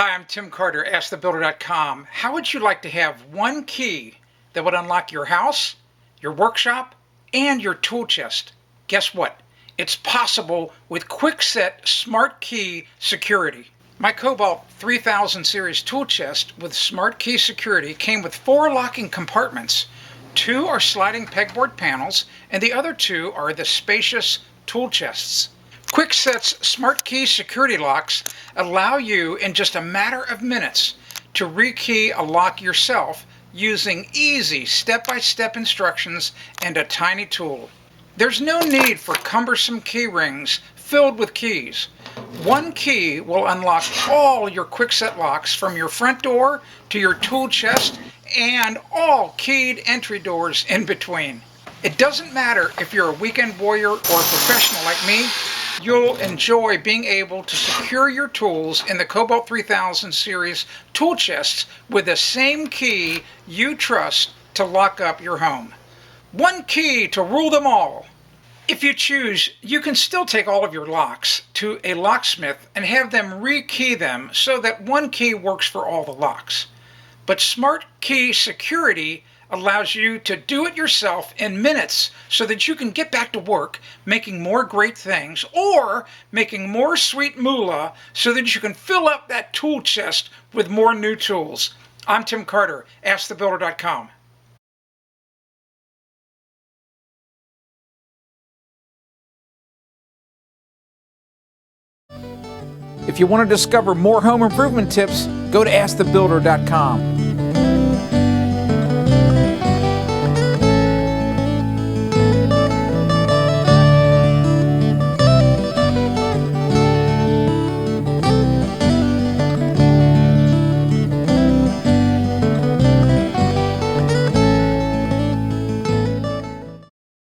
Hi, I'm Tim Carter, AskTheBuilder.com. How would you like to have one key that would unlock your house, your workshop, and your tool chest? Guess what? It's possible with Kwikset SmartKey security. My Kobalt 3000 series tool chest with SmartKey security came with 4 locking compartments. 2 are sliding pegboard panels, and the other 2 are the spacious tool chests. Kwikset's SmartKey security locks allow you in just a matter of minutes to rekey a lock yourself using easy step-by-step instructions and a tiny tool. There's no need for cumbersome key rings filled with keys. One key will unlock all your Kwikset locks from your front door to your tool chest and all keyed entry doors in between. It doesn't matter if you're a weekend warrior or a professional like me, you'll enjoy being able to secure your tools in the Kobalt 3000 series tool chests with the same key you trust to lock up your home. One key to rule them all. If you choose, you can still take all of your locks to a locksmith and have them rekey them so that one key works for all the locks. But SmartKey security allows you to do it yourself in minutes so that you can get back to work making more great things or making more sweet moolah so that you can fill up that tool chest with more new tools. I'm Tim Carter, AskTheBuilder.com. If you want to discover more home improvement tips, go to AskTheBuilder.com.